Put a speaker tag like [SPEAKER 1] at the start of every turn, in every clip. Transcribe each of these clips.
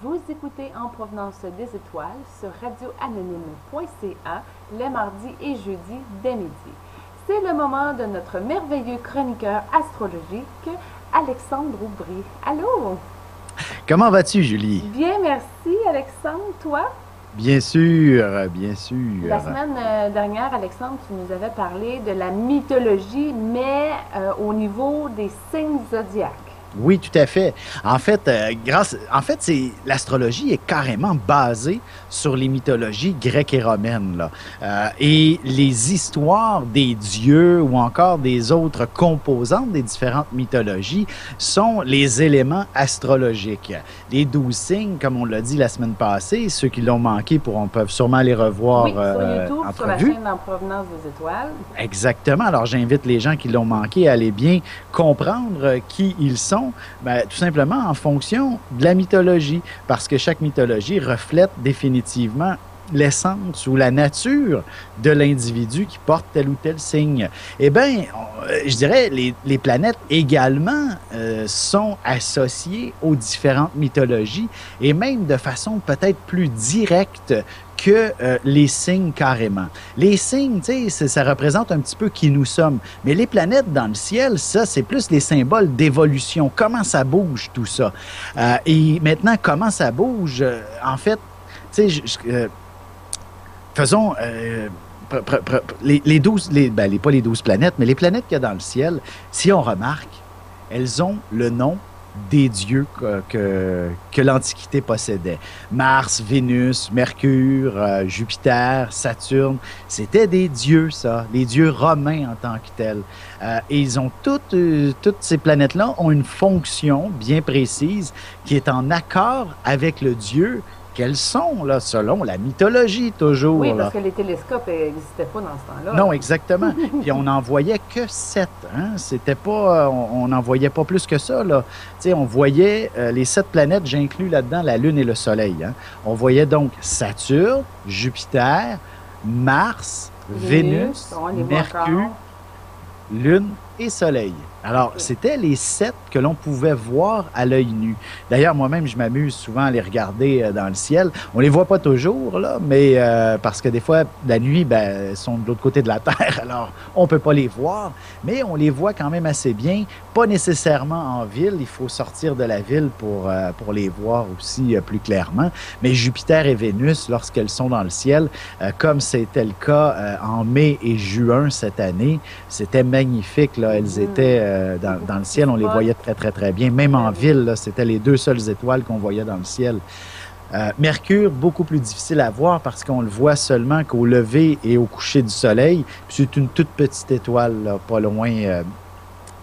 [SPEAKER 1] Vous écoutez En provenance des étoiles sur radioanonyme.ca les mardis et jeudis dès midi. C'est le moment de notre merveilleux chroniqueur astrologique, Alexandre Aubry. Allô?
[SPEAKER 2] Comment vas-tu, Julie?
[SPEAKER 1] Bien, merci, Alexandre. Toi?
[SPEAKER 2] Bien sûr, bien sûr.
[SPEAKER 1] La semaine dernière, Alexandre, tu nous avais parlé de la mythologie, mais au niveau des signes zodiaques.
[SPEAKER 2] Oui, tout à fait. En fait, c'est l'astrologie est carrément basée sur les mythologies grecques et romaines, là. Et les histoires des dieux ou encore des autres composantes des différentes mythologies sont les éléments astrologiques. Les 12 signes, comme on l'a dit la semaine passée, ceux qui l'ont manqué peuvent sûrement les revoir
[SPEAKER 1] oui, sur YouTube,
[SPEAKER 2] en
[SPEAKER 1] sur la
[SPEAKER 2] prevue.
[SPEAKER 1] chaîne En provenance des étoiles.
[SPEAKER 2] Exactement. Alors, j'invite les gens qui l'ont manqué à aller bien comprendre qui ils sont. Ben, tout simplement en fonction de la mythologie, parce que chaque mythologie reflète définitivement l'essence ou la nature de l'individu qui porte tel ou tel signe. Eh bien, je dirais, les planètes également sont associées aux différentes mythologies et même de façon peut-être plus directe que les signes carrément. Les signes, tu sais, ça représente un petit peu qui nous sommes. Mais les planètes dans le ciel, ça, c'est plus les symboles d'évolution. Comment ça bouge, tout ça? Et maintenant, comment ça bouge? En fait, tu sais, faisons les 12, pas les 12 planètes, mais les planètes qu'il y a dans le ciel, si on remarque, elles ont le nom des dieux que l'Antiquité possédait. Mars, Vénus, Mercure, Jupiter, Saturne, c'était des dieux, ça, les dieux romains en tant que tels. Et ils ont toutes ces planètes-là ont une fonction bien précise qui est en accord avec le dieu qu'elles sont, là, selon la mythologie, toujours.
[SPEAKER 1] Oui,
[SPEAKER 2] là.
[SPEAKER 1] parce que les télescopes n'existaient pas dans ce temps-là.
[SPEAKER 2] Non, exactement. Puis on n'en voyait que 7. Hein? C'était pas, on n'en voyait pas plus que ça. Là. Tu sais, on voyait les 7 planètes, j'inclus là-dedans la Lune et le Soleil. Hein? On voyait donc Saturne, Jupiter, Mars, Vénus, Mercure, Lune et Soleil. Alors, c'était les 7 que l'on pouvait voir à l'œil nu. D'ailleurs, moi-même, je m'amuse souvent à les regarder dans le ciel. On les voit pas toujours, là, mais parce que des fois, la nuit, ben, elles sont de l'autre côté de la Terre, alors on peut pas les voir, mais on les voit quand même assez bien. Pas nécessairement en ville, il faut sortir de la ville pour les voir aussi plus clairement. Mais Jupiter et Vénus, lorsqu'elles sont dans le ciel, comme c'était le cas en mai et juin cette année, c'était magnifique, là. Elles étaient dans le ciel, on les voyait très, très, très bien. Même en ville, là, c'était les 2 seules étoiles qu'on voyait dans le ciel. Mercure, beaucoup plus difficile à voir parce qu'on le voit seulement qu'au lever et au coucher du soleil. Puis c'est une toute petite étoile, là, pas loin,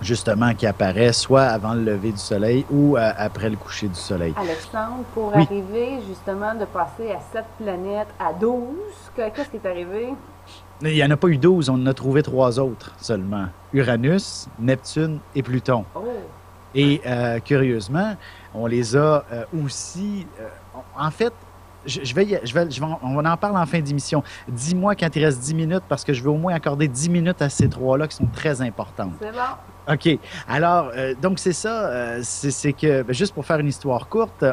[SPEAKER 2] justement, qui apparaît soit avant le lever du soleil ou après le coucher du soleil.
[SPEAKER 1] Alexandre, pour
[SPEAKER 2] Oui.
[SPEAKER 1] arriver justement de passer à 7 planètes à 12, qu'est-ce qui est arrivé?
[SPEAKER 2] Il n'y en a pas eu 12, on en a trouvé 3 autres seulement. Uranus, Neptune et Pluton.
[SPEAKER 1] Oh!
[SPEAKER 2] Et curieusement, on les a aussi... en fait, on en parle en fin d'émission. Dis-moi quand il reste 10 minutes parce que je veux au moins accorder 10 minutes à ces 3-là qui sont très importantes.
[SPEAKER 1] C'est bon.
[SPEAKER 2] OK. Alors, donc c'est ça, c'est que, juste pour faire une histoire courte,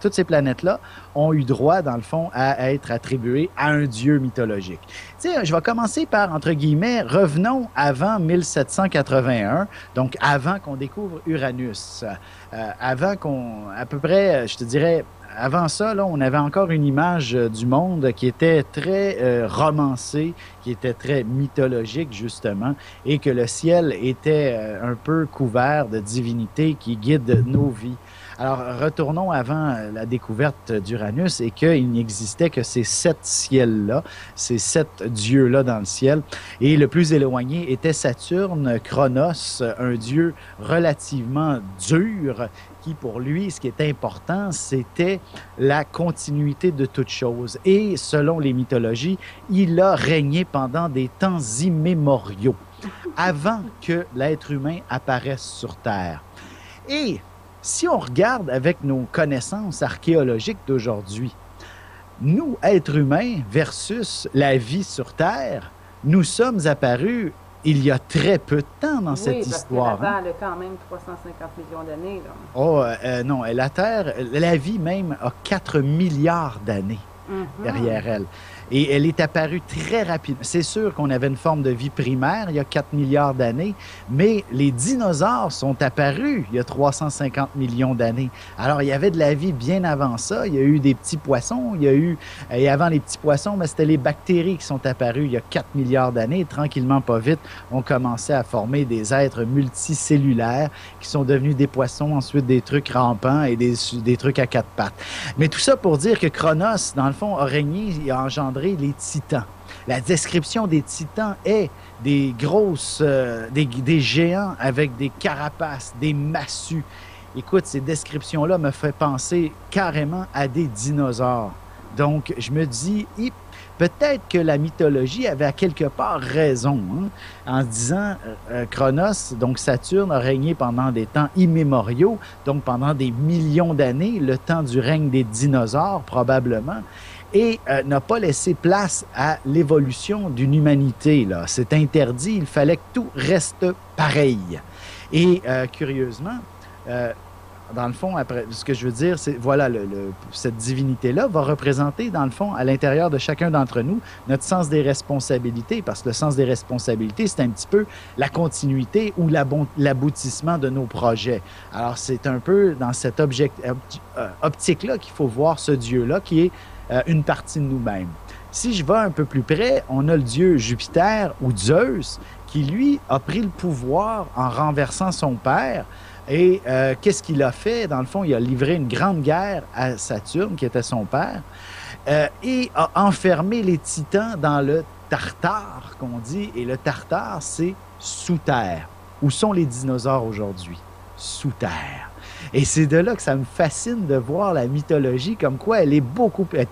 [SPEAKER 2] toutes ces planètes-là ont eu droit, dans le fond, à être attribuées à un dieu mythologique. Tu sais, je vais commencer par, entre guillemets, revenons avant 1781, donc avant qu'on découvre Uranus, à peu près, je te dirais, avant ça, là, on avait encore une image du monde qui était très romancée, qui était très mythologique, justement, et que le ciel était un peu couvert de divinités qui guident nos vies. Alors, retournons avant la découverte d'Uranus et qu'il n'existait que ces 7 ciels-là, ces 7 dieux-là dans le ciel. Et le plus éloigné était Saturne, Chronos, un dieu relativement dur qui, pour lui, ce qui est important, c'était la continuité de toute chose. Et selon les mythologies, il a régné pendant des temps immémoriaux, avant que l'être humain apparaisse sur Terre. Et si on regarde avec nos connaissances archéologiques d'aujourd'hui, nous, êtres humains, versus la vie sur Terre, nous sommes apparus il y a très peu de temps dans cette
[SPEAKER 1] parce
[SPEAKER 2] histoire.
[SPEAKER 1] que la Terre, elle a quand même 350 millions d'années. Là.
[SPEAKER 2] Oh, non, la Terre, la vie même a 4 milliards d'années derrière elle. Et elle est apparue très rapidement. C'est sûr qu'on avait une forme de vie primaire il y a 4 milliards d'années, mais les dinosaures sont apparus il y a 350 millions d'années. Alors, il y avait de la vie bien avant ça. Il y a eu des petits poissons. Et avant les petits poissons, mais c'était les bactéries qui sont apparues il y a 4 milliards d'années. Et tranquillement, pas vite, on commençait à former des êtres multicellulaires qui sont devenus des poissons, ensuite des trucs rampants et des trucs à 4 pattes. Mais tout ça pour dire que Cronos, dans le fond, a régné et a engendré les titans. La description des titans est des grosses, des géants avec des carapaces, des massues. Écoute, ces descriptions-là me font penser carrément à des dinosaures. Donc, je me dis, peut-être que la mythologie avait à quelque part raison, en se disant Cronos, donc Saturne, a régné pendant des temps immémoriaux, donc pendant des millions d'années, le temps du règne des dinosaures probablement, et n'a pas laissé place à l'évolution d'une humanité. Là. C'est interdit, il fallait que tout reste pareil. Et curieusement, dans le fond, après, ce que je veux dire, c'est voilà, cette divinité-là va représenter, dans le fond, à l'intérieur de chacun d'entre nous, notre sens des responsabilités, parce que le sens des responsabilités, c'est un petit peu la continuité ou l'aboutissement de nos projets. Alors, c'est un peu dans cette optique-là qu'il faut voir ce Dieu-là, qui est une partie de nous-mêmes. Si je vais un peu plus près, on a le dieu Jupiter ou Zeus, qui, lui, a pris le pouvoir en renversant son père. Et qu'est-ce qu'il a fait? Dans le fond, il a livré une grande guerre à Saturne, qui était son père, et a enfermé les titans dans le Tartare, qu'on dit. Et le Tartare, c'est sous terre. Où sont les dinosaures aujourd'hui? Sous terre. Et c'est de là que ça me fascine de voir la mythologie, comme quoi elle est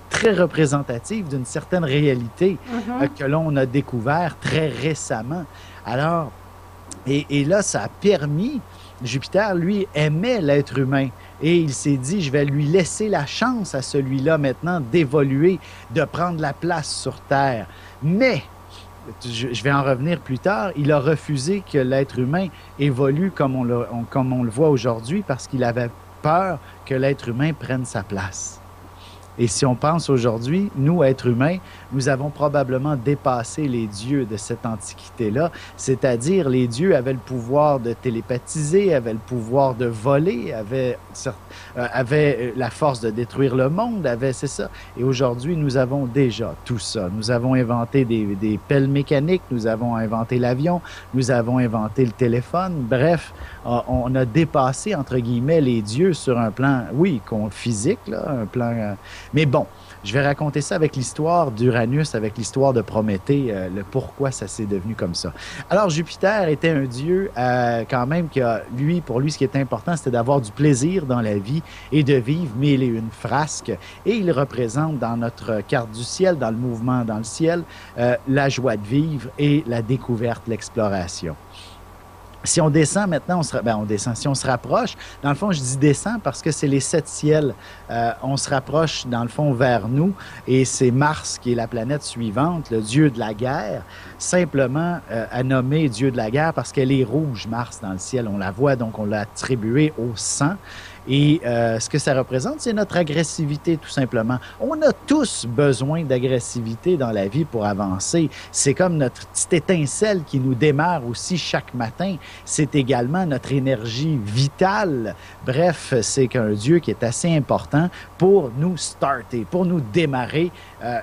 [SPEAKER 2] très représentative d'une certaine réalité que l'on a découvert très récemment. Alors, et là, ça a permis, Jupiter, lui, aimait l'être humain. Et il s'est dit, je vais lui laisser la chance à celui-là maintenant d'évoluer, de prendre la place sur Terre. Mais, je vais en revenir plus tard, il a refusé que l'être humain évolue comme on le voit aujourd'hui parce qu'il avait peur que l'être humain prenne sa place. Et si on pense aujourd'hui, nous, êtres humains, nous avons probablement dépassé les dieux de cette antiquité-là, c'est-à-dire les dieux avaient le pouvoir de télépathiser, avaient le pouvoir de voler, avaient la force de détruire le monde, c'est ça. Et aujourd'hui, nous avons déjà tout ça. Nous avons inventé des pelles mécaniques, nous avons inventé l'avion, nous avons inventé le téléphone. Bref, on a dépassé, entre guillemets, les dieux sur un plan, oui, physique, là, un plan... mais bon, je vais raconter ça avec l'histoire d'Uranus, avec l'histoire de Prométhée, le pourquoi ça s'est devenu comme ça. Alors, Jupiter était un dieu quand même pour lui, ce qui était important, c'était d'avoir du plaisir dans la vie et de vivre mille et une frasques. Et il représente dans notre carte du ciel, dans le mouvement dans le ciel, la joie de vivre et la découverte, l'exploration. Si on descend maintenant, si on se rapproche, dans le fond, je dis descend parce que c'est les 7 ciels. On se rapproche, dans le fond, vers nous, et c'est Mars qui est la planète suivante, le dieu de la guerre, simplement a nommé dieu de la guerre parce qu'elle est rouge, Mars, dans le ciel. On la voit, donc on l'a attribué au sang. Et ce que ça représente, c'est notre agressivité, tout simplement. On a tous besoin d'agressivité dans la vie pour avancer. C'est comme notre petite étincelle qui nous démarre aussi chaque matin. C'est également notre énergie vitale. Bref, c'est qu'un Dieu qui est assez important pour nous starter, pour nous démarrer.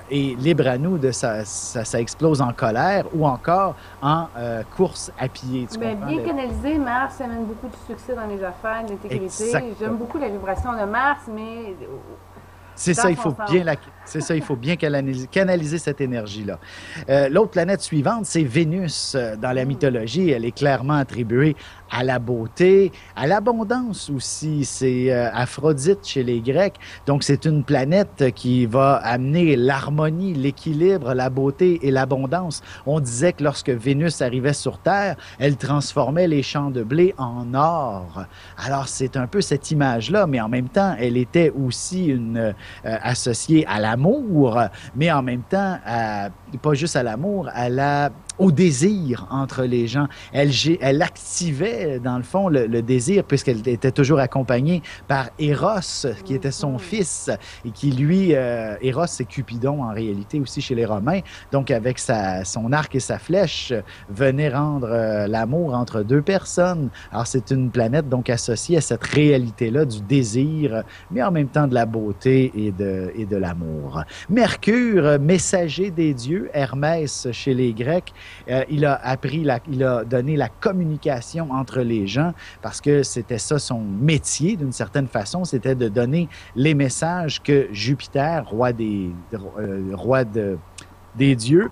[SPEAKER 2] Et libre à nous de ça explose en colère ou encore en course à pied. Tu comprends?
[SPEAKER 1] Bien canalisé, Mars amène beaucoup de succès dans les affaires, l'intégrité. J'aime beaucoup la vibration de Mars, mais...
[SPEAKER 2] C'est ça, il faut bien canaliser cette énergie-là. L'autre planète suivante, c'est Vénus. Dans la mythologie, elle est clairement attribuée à la beauté, à l'abondance aussi. C'est Aphrodite chez les Grecs. Donc, c'est une planète qui va amener l'harmonie, l'équilibre, la beauté et l'abondance. On disait que lorsque Vénus arrivait sur Terre, elle transformait les champs de blé en or. Alors, c'est un peu cette image-là, mais en même temps, elle était aussi associée à l'amour, mais en même temps, pas juste à l'amour, à la au désir entre les gens. Elle activait, dans le fond, le désir, puisqu'elle était toujours accompagnée par Eros, qui était son fils, et qui, lui, Eros, c'est Cupidon, en réalité, aussi chez les Romains. Donc, avec son arc et sa flèche, venait rendre l'amour entre deux personnes. Alors, c'est une planète, donc, associée à cette réalité-là du désir, mais en même temps de la beauté et de l'amour. Mercure, messager des dieux, Hermès chez les Grecs, il a donné la communication entre les gens parce que c'était ça son métier d'une certaine façon, c'était de donner les messages que Jupiter, roi des dieux,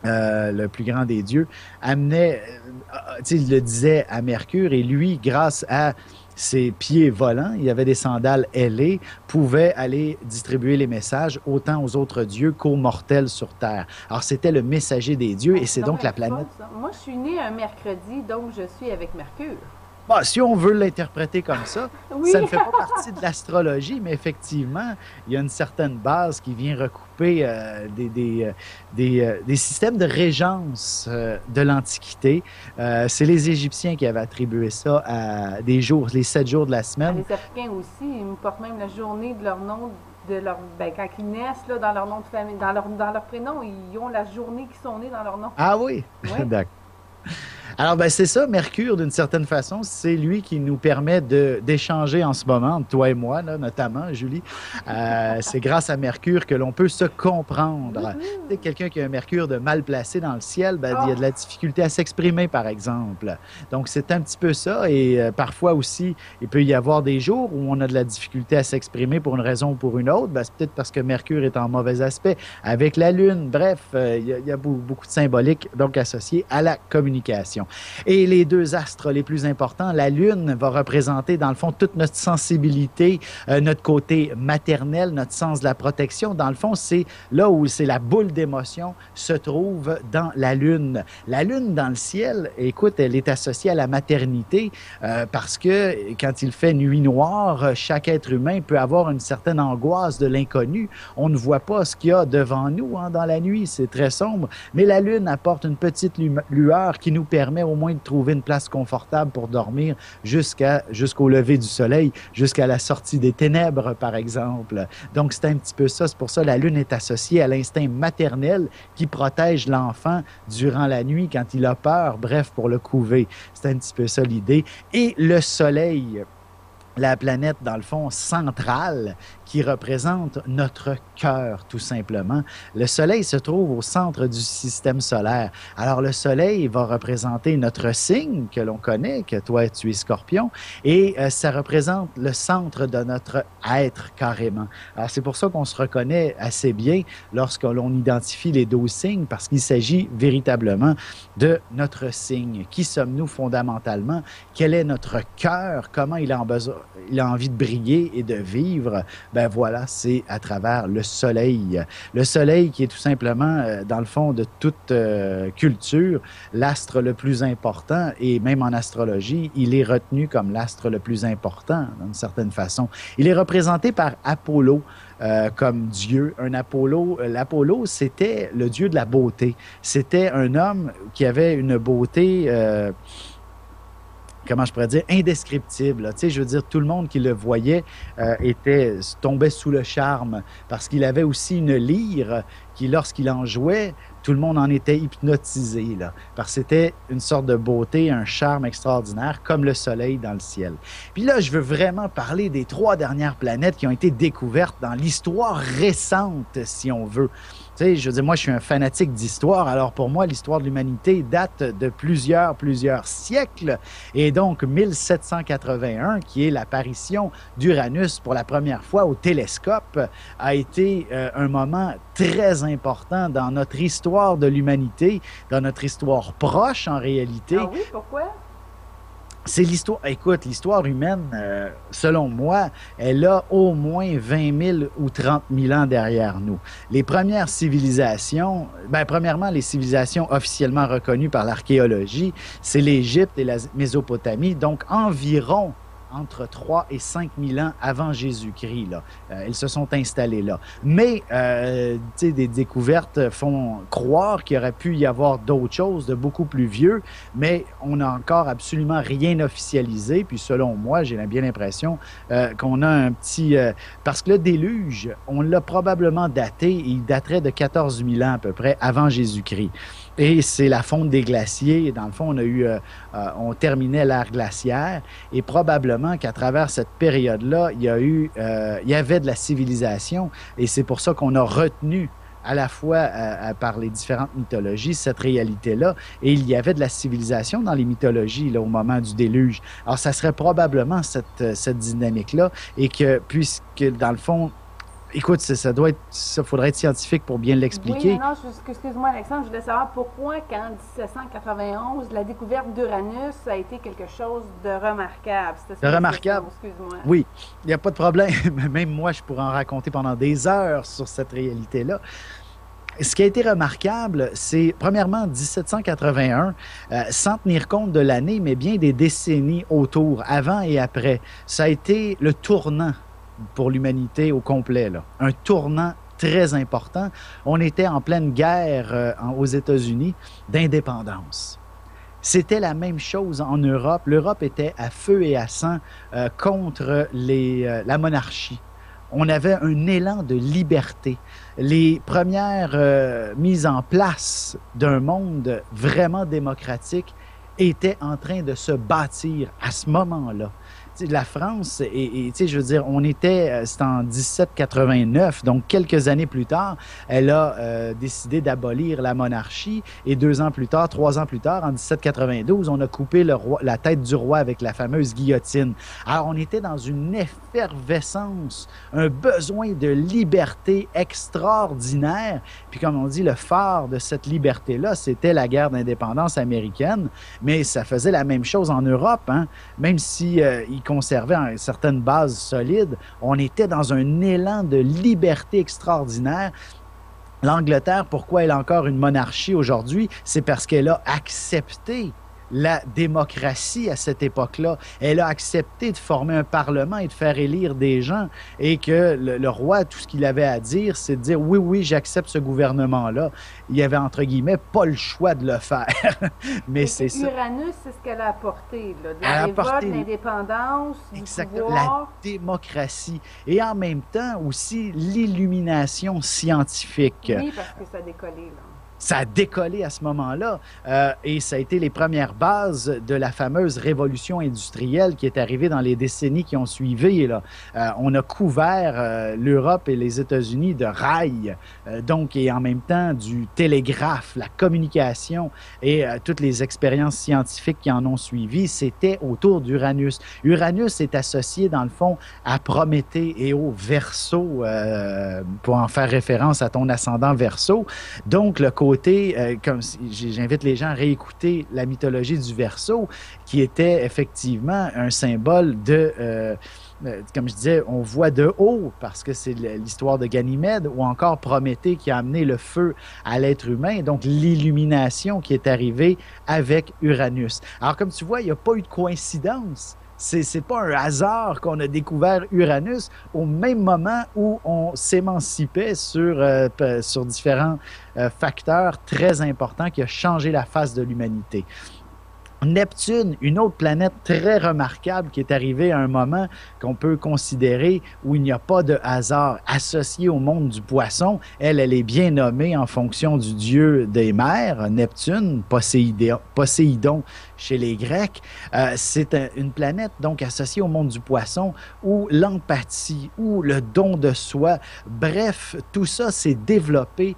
[SPEAKER 2] le plus grand des dieux, amenait, il le disait à Mercure et lui, grâce à ses pieds volants, il y avait des sandales ailées, pouvait aller distribuer les messages autant aux autres dieux qu'aux mortels sur Terre. Alors, c'était le messager des dieux et c'est donc la planète.
[SPEAKER 1] Moi, je suis née un mercredi, donc je suis avec Mercure.
[SPEAKER 2] Bon, si on veut l'interpréter comme ça,
[SPEAKER 1] oui.
[SPEAKER 2] Ça ne fait pas partie de l'astrologie, mais effectivement, il y a une certaine base qui vient recouper des systèmes de régence de l'Antiquité. C'est les Égyptiens qui avaient attribué ça à des jours, les 7 jours de la semaine.
[SPEAKER 1] Les Africains aussi, ils nous portent même la journée de leur nom, quand ils naissent, là, dans leur nom de famille, dans leur prénom, ils ont la journée qu'ils sont nés dans leur nom.
[SPEAKER 2] Ah oui?
[SPEAKER 1] Oui.
[SPEAKER 2] D'accord. Alors, c'est ça, Mercure, d'une certaine façon, c'est lui qui nous permet d'échanger en ce moment, toi et moi, là, notamment, Julie. C'est grâce à Mercure que l'on peut se comprendre. Mm-hmm. Quelqu'un qui a un Mercure de mal placé dans le ciel, il y a de la difficulté à s'exprimer, par exemple. Donc, c'est un petit peu ça. Et parfois aussi, il peut y avoir des jours où on a de la difficulté à s'exprimer pour une raison ou pour une autre. C'est peut-être parce que Mercure est en mauvais aspect avec la Lune. Bref, il y a beaucoup de symbolique donc associée à la communication. Et les deux astres les plus importants, la Lune va représenter dans le fond toute notre sensibilité, notre côté maternel, notre sens de la protection. Dans le fond, c'est là où c'est la boule d'émotion se trouve dans la Lune. La Lune dans le ciel, écoute, elle est associée à la maternité parce que quand il fait nuit noire, chaque être humain peut avoir une certaine angoisse de l'inconnu. On ne voit pas ce qu'il y a devant nous dans la nuit, c'est très sombre, mais la Lune apporte une petite lueur qui nous permet au moins de trouver une place confortable pour dormir jusqu'au lever du soleil, jusqu'à la sortie des ténèbres, par exemple. Donc, c'est un petit peu ça. C'est pour ça que la Lune est associée à l'instinct maternel qui protège l'enfant durant la nuit quand il a peur, bref, pour le couver. C'est un petit peu ça l'idée. Et le soleil, la planète, dans le fond, centrale, qui représente notre cœur, tout simplement. Le Soleil se trouve au centre du système solaire. Alors, le Soleil va représenter notre signe que l'on connaît, que toi, tu es Scorpion, et ça représente le centre de notre être, carrément. Alors, c'est pour ça qu'on se reconnaît assez bien lorsque l'on identifie les 12 signes, parce qu'il s'agit véritablement de notre signe. Qui sommes-nous fondamentalement? Quel est notre cœur? Comment il a envie de briller et de vivre? Ben voilà, c'est à travers le soleil. Le soleil qui est tout simplement, dans le fond, de toute culture, l'astre le plus important, et même en astrologie, il est retenu comme l'astre le plus important, d'une certaine façon. Il est représenté par Apollo, comme dieu. L'Apollo, c'était le dieu de la beauté. C'était un homme qui avait une beauté... comment je pourrais dire, indescriptible. Tu sais, je veux dire, tout le monde qui le voyait tombait sous le charme parce qu'il avait aussi une lyre qui, lorsqu'il en jouait, tout le monde en était hypnotisé, là, parce que c'était une sorte de beauté, un charme extraordinaire, comme le soleil dans le ciel. Puis là, je veux vraiment parler des 3 dernières planètes qui ont été découvertes dans l'histoire récente, si on veut. Tu sais, je veux dire, moi, je suis un fanatique d'histoire. Alors, pour moi, l'histoire de l'humanité date de plusieurs siècles. Et donc, 1781, qui est l'apparition d'Uranus pour la première fois au télescope, a été un moment très important dans notre histoire de l'humanité, dans notre histoire proche, en réalité.
[SPEAKER 1] Ah oui, pourquoi?
[SPEAKER 2] C'est l'histoire, écoute, l'histoire humaine, selon moi, elle a au moins 20 000 ou 30 000 ans derrière nous. Les premières civilisations, premièrement, les civilisations officiellement reconnues par l'archéologie, c'est l'Égypte et la Mésopotamie, donc environ entre 3 et 5 000 ans avant Jésus-Christ. Là. Ils se sont installés là. Mais des découvertes font croire qu'il aurait pu y avoir d'autres choses de beaucoup plus vieux, mais on n'a encore absolument rien officialisé. Puis selon moi, j'ai bien l'impression qu'on a un petit... parce que le déluge, on l'a probablement daté, il daterait de 14 000 ans à peu près avant Jésus-Christ. Et c'est la fonte des glaciers. Dans le fond, on terminait l'ère glaciaire et probablement qu'à travers cette période-là, il y avait de la civilisation et c'est pour ça qu'on a retenu à la fois par les différentes mythologies cette réalité-là et il y avait de la civilisation dans les mythologies là, au moment du déluge. Alors, ça serait probablement cette dynamique-là et que puisque, dans le fond, écoute, faudrait être scientifique pour bien l'expliquer.
[SPEAKER 1] Oui, non, excuse-moi Alexandre, je voulais savoir pourquoi qu'en 1791, la découverte d'Uranus a été quelque chose de remarquable.
[SPEAKER 2] De remarquable?
[SPEAKER 1] Excuse-moi.
[SPEAKER 2] Oui, il n'y a pas de problème. Même moi, je pourrais en raconter pendant des heures sur cette réalité-là. Ce qui a été remarquable, c'est premièrement 1781, sans tenir compte de l'année, mais bien des décennies autour, avant et après. Ça a été le tournant pour l'humanité au complet, là. Un tournant très important. On était en pleine guerre aux États-Unis d'indépendance. C'était la même chose en Europe. L'Europe était à feu et à sang contre la monarchie. On avait un élan de liberté. Les premières mises en place d'un monde vraiment démocratique étaient en train de se bâtir à ce moment-là. La France, je veux dire, c'était en 1789, donc quelques années plus tard, elle a décidé d'abolir la monarchie et 3 ans plus tard, en 1792, on a coupé la tête du roi avec la fameuse guillotine. Alors, on était dans une effervescence, un besoin de liberté extraordinaire. Puis, comme on dit, le phare de cette liberté-là, c'était la guerre d'indépendance américaine, mais ça faisait la même chose en Europe, hein? Même si ils conservaient une certaine base solide, on était dans un élan de liberté extraordinaire. L'Angleterre, pourquoi elle a encore une monarchie aujourd'hui? C'est parce qu'elle a accepté la démocratie à cette époque-là. Elle a accepté de former un parlement et de faire élire des gens et que le roi, tout ce qu'il avait à dire, c'est de dire oui, oui, j'accepte ce gouvernement-là. Il y avait, entre guillemets, pas le choix de le faire. Mais c'est ça.
[SPEAKER 1] Uranus, c'est ce qu'elle a apporté, là, de la révolte, l'indépendance, du pouvoir.
[SPEAKER 2] La démocratie. Et en même temps, aussi, l'illumination scientifique.
[SPEAKER 1] Oui, parce que ça a décollé, là.
[SPEAKER 2] Ça a décollé à ce moment-là et ça a été les premières bases de la fameuse révolution industrielle qui est arrivée dans les décennies qui ont suivi. Là. On a couvert l'Europe et les États-Unis de rails, donc et en même temps du télégraphe, la communication et toutes les expériences scientifiques qui en ont suivi, c'était autour d'Uranus. Uranus est associé dans le fond à Prométhée et au Verseau, pour en faire référence à ton ascendant Verseau. Donc le côté, comme j'invite les gens à réécouter la mythologie du Verseau, qui était effectivement un symbole de, comme je disais, on voit de haut, parce que c'est l'histoire de Ganymède, ou encore Prométhée qui a amené le feu à l'être humain, donc l'illumination qui est arrivée avec Uranus. Alors comme tu vois, il n'y a pas eu de coïncidence. C'est pas un hasard qu'on a découvert Uranus au même moment où on s'émancipait sur différents facteurs très importants qui ont changé la face de l'humanité. Neptune, une autre planète très remarquable qui est arrivée à un moment qu'on peut considérer où il n'y a pas de hasard associé au monde du poisson. Elle est bien nommée en fonction du dieu des mers, Neptune, Poséidon chez les Grecs. C'est une planète donc associée au monde du poisson où l'empathie, où le don de soi, bref, tout ça s'est développé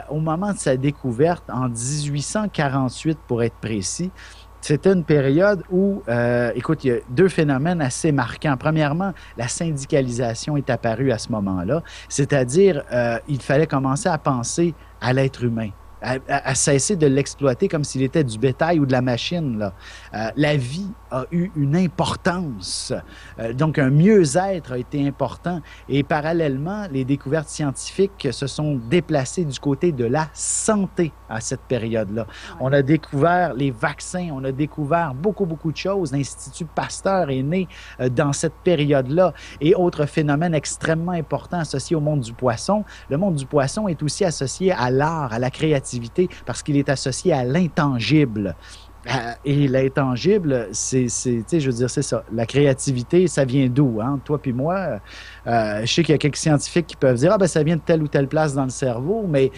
[SPEAKER 2] au moment de sa découverte en 1848 pour être précis. C'était une période où, écoute, il y a deux phénomènes assez marquants. Premièrement, la syndicalisation est apparue à ce moment-là, c'est-à-dire il fallait commencer à penser à l'être humain. à cesser de l'exploiter comme s'il était du bétail ou de la machine, là. La vie a eu une importance. Donc, un mieux-être a été important. Et parallèlement, les découvertes scientifiques se sont déplacées du côté de la santé à cette période-là. Ouais. On a découvert les vaccins, on a découvert beaucoup, beaucoup de choses. L'Institut Pasteur est né dans cette période-là. Et autre phénomène extrêmement important associé au monde du poisson, le monde du poisson est aussi associé à l'art, à la créativité, parce qu'il est associé à l'intangible. Et l'intangible, tu sais, je veux dire, c'est ça. La créativité, ça vient d'où, hein? Toi puis moi, je sais qu'il y a quelques scientifiques qui peuvent dire, ah ben ça vient de telle ou telle place dans le cerveau, mais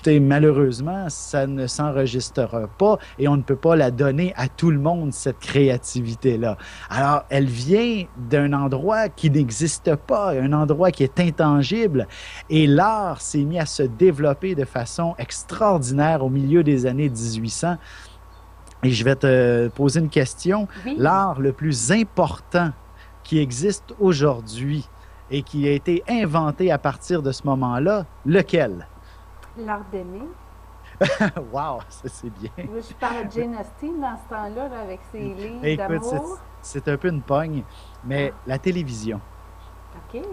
[SPEAKER 2] malheureusement, ça ne s'enregistrera pas et on ne peut pas la donner à tout le monde, cette créativité-là. Alors, elle vient d'un endroit qui n'existe pas, un endroit qui est intangible, et l'art s'est mis à se développer de façon extraordinaire au milieu des années 1800. Et je vais te poser une question. Oui. L'art le plus important qui existe aujourd'hui et qui a été inventé à partir de ce moment-là, lequel?
[SPEAKER 1] L'art d'aimer.
[SPEAKER 2] Wow, ça c'est bien.
[SPEAKER 1] Je parle de Jane Austen dans ce temps-là, là, avec ses livres d'amour.
[SPEAKER 2] C'est un peu une pogne, mais la télévision.
[SPEAKER 1] OK.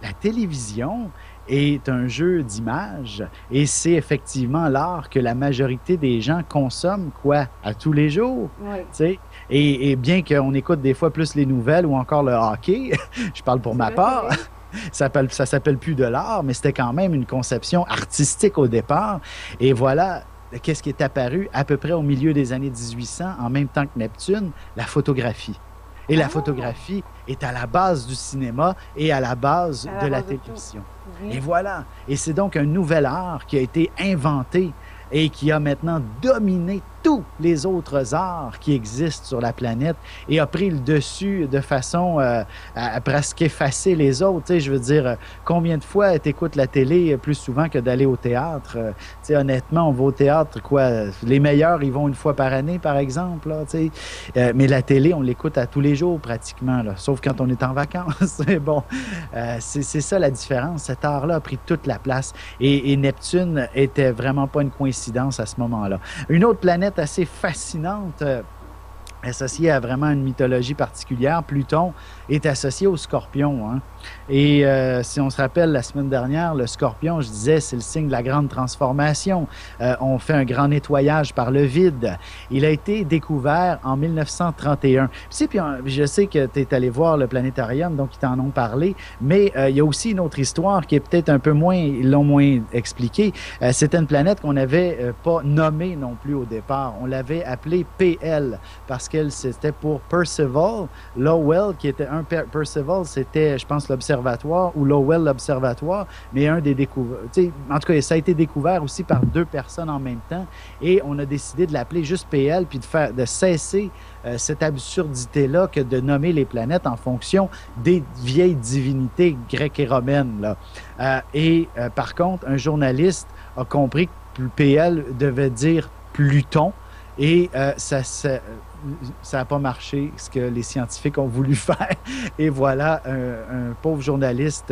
[SPEAKER 2] La télévision est un jeu d'images et c'est effectivement l'art que la majorité des gens consomment, quoi, à tous les jours.
[SPEAKER 1] Oui.
[SPEAKER 2] Tu sais? Et bien qu'on écoute des fois plus les nouvelles ou encore le hockey, je parle pour ma part, ça s'appelle plus de l'art, mais c'était quand même une conception artistique au départ. Et voilà, qu'est-ce qui est apparu à peu près au milieu des années 1800, en même temps que Neptune? La photographie. Et la photographie est à la base du cinéma et à la base de la télévision. Oui. Et voilà. Et c'est donc un nouvel art qui a été inventé et qui a maintenant dominé tous les autres arts qui existent sur la planète et a pris le dessus de façon à presque effacer les autres. Tu sais, je veux dire, combien de fois tu écoutes la télé plus souvent que d'aller au théâtre? Tu sais, honnêtement, on va au théâtre, quoi, les meilleurs, ils vont une fois par année, par exemple, là, tu sais. Mais la télé, on l'écoute à tous les jours, pratiquement, là, sauf quand on est en vacances. Bon, c'est ça la différence. Cet art-là a pris toute la place et Neptune était vraiment pas une coïncidence à ce moment-là. Une autre planète assez fascinante, associée à vraiment une mythologie particulière, Pluton, est associé au Scorpion. Hein? Et si on se rappelle, la semaine dernière, le Scorpion, je disais, c'est le signe de la grande transformation. On fait un grand nettoyage par le vide. Il a été découvert en 1931. Puis je sais que tu es allé voir le planétarium, donc ils t'en ont parlé, mais il y a aussi une autre histoire qui est peut-être un peu moins, ils l'ont moins expliqué. C'était une planète qu'on n'avait pas nommée non plus au départ. On l'avait appelée PL, parce que c'était pour Percival Lowell, qui était Percival, c'était, je pense, l'observatoire, ou Lowell l'observatoire, mais un des découverts. En tout cas, ça a été découvert aussi par deux personnes en même temps, et on a décidé de l'appeler juste PL, puis de cesser cette absurdité-là que de nommer les planètes en fonction des vieilles divinités grecques et romaines, là. Par contre, un journaliste a compris que PL devait dire Pluton, et ça n'a pas marché, ce que les scientifiques ont voulu faire. Et voilà, un pauvre journaliste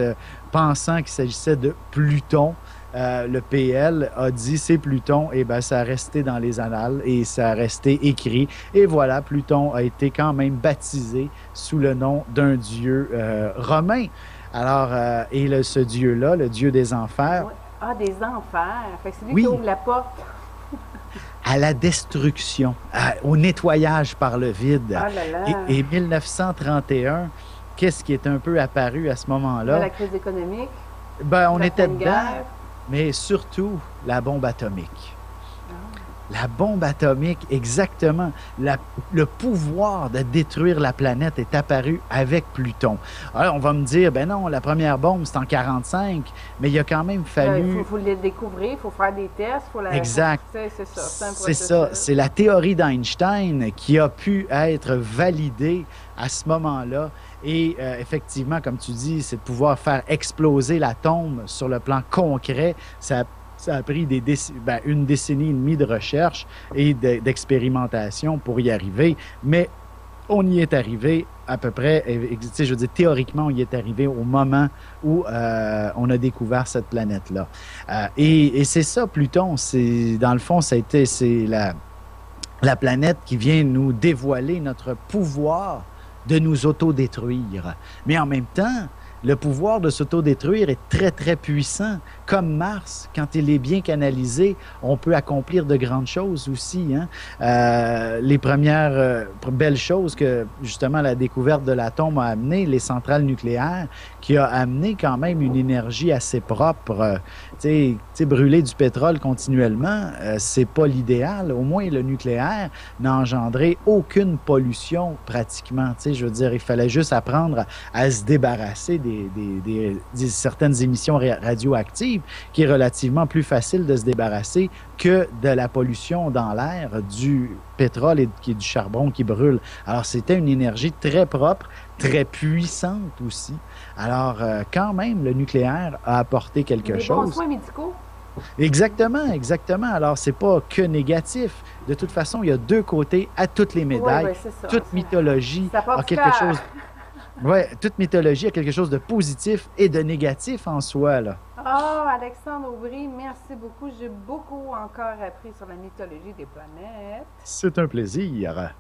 [SPEAKER 2] pensant qu'il s'agissait de Pluton, le PL a dit c'est Pluton, et bien ça a resté dans les annales et ça a resté écrit. Et voilà, Pluton a été quand même baptisé sous le nom d'un dieu romain. Alors, ce dieu-là, le dieu des enfers...
[SPEAKER 1] Ah, des enfers! Fait que c'est lui qui ouvre la porte.
[SPEAKER 2] À la destruction, au nettoyage par le vide.
[SPEAKER 1] Oh là là.
[SPEAKER 2] Et 1931, qu'est-ce qui est un peu apparu à ce moment-là?
[SPEAKER 1] La crise économique.
[SPEAKER 2] Ben, on était dedans, mais surtout la bombe atomique. La bombe atomique, exactement. Le pouvoir de détruire la planète est apparu avec Pluton. Alors, on va me dire, ben non, la première bombe, c'est en 1945, mais il a quand même fallu...
[SPEAKER 1] Il faut le découvrir, il faut faire des tests.
[SPEAKER 2] Exact.
[SPEAKER 1] C'est ça.
[SPEAKER 2] C'est ça. C'est la théorie d'Einstein qui a pu être validée à ce moment-là. Et effectivement, comme tu dis, c'est de pouvoir faire exploser l'atome sur le plan concret. Ça a pris une décennie et demie de recherche et d'expérimentation pour y arriver. Mais on y est arrivé à peu près, je veux dire, théoriquement, on y est arrivé au moment où on a découvert cette planète-là. Et c'est ça, Pluton, c'est, dans le fond, c'est la planète qui vient nous dévoiler notre pouvoir de nous autodétruire. Mais en même temps, le pouvoir de s'autodétruire est très, très puissant. Comme Mars, quand il est bien canalisé, on peut accomplir de grandes choses aussi. Hein? Les premières belles choses que, justement, la découverte de l'atome a amené, les centrales nucléaires, qui a amené quand même une énergie assez propre. Tu sais, brûler du pétrole continuellement, c'est pas l'idéal. Au moins, le nucléaire n'a engendré aucune pollution pratiquement. Tu sais, je veux dire, il fallait juste apprendre à se débarrasser des certaines émissions radioactives, qui est relativement plus facile de se débarrasser que de la pollution dans l'air du pétrole et du charbon qui brûle. Alors, c'était une énergie très propre, très puissante aussi. Alors, quand même, le nucléaire a apporté quelque chose.
[SPEAKER 1] Des bons soins médicaux.
[SPEAKER 2] Exactement, exactement. Alors, c'est pas que négatif. De toute façon, il y a deux côtés à toutes les médailles.
[SPEAKER 1] Oui, c'est ça.
[SPEAKER 2] Toute mythologie
[SPEAKER 1] a
[SPEAKER 2] quelque chose. Oui, toute mythologie a quelque chose de positif et de négatif en soi, là.
[SPEAKER 1] Oh, Alexandre Aubry, merci beaucoup. J'ai beaucoup encore appris sur la mythologie des planètes.
[SPEAKER 2] C'est un plaisir.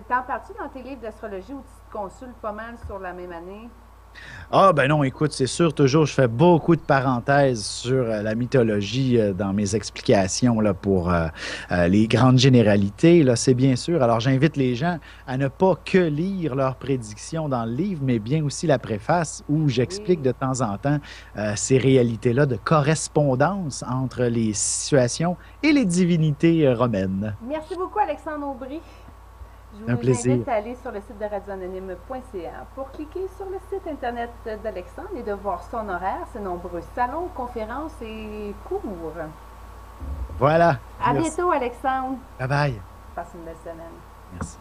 [SPEAKER 1] T'en parles-tu dans tes livres d'astrologie où tu te consultes pas mal sur la même année?
[SPEAKER 2] Ah, ben non, écoute, c'est sûr, toujours, je fais beaucoup de parenthèses sur la mythologie dans mes explications là, pour les grandes généralités, là, c'est bien sûr. Alors, j'invite les gens à ne pas que lire leurs prédictions dans le livre, mais bien aussi la préface où j'explique de temps en temps ces réalités-là de correspondance entre les situations et les divinités romaines.
[SPEAKER 1] Merci beaucoup, Alexandre Aubry. Je vous invite à aller sur le site de radioanonyme.ca pour cliquer sur le site Internet d'Alexandre et de voir son horaire, ses nombreux salons, conférences et cours.
[SPEAKER 2] Voilà.
[SPEAKER 1] À bientôt, Alexandre.
[SPEAKER 2] Bye bye.
[SPEAKER 1] Passe une belle semaine.
[SPEAKER 2] Merci.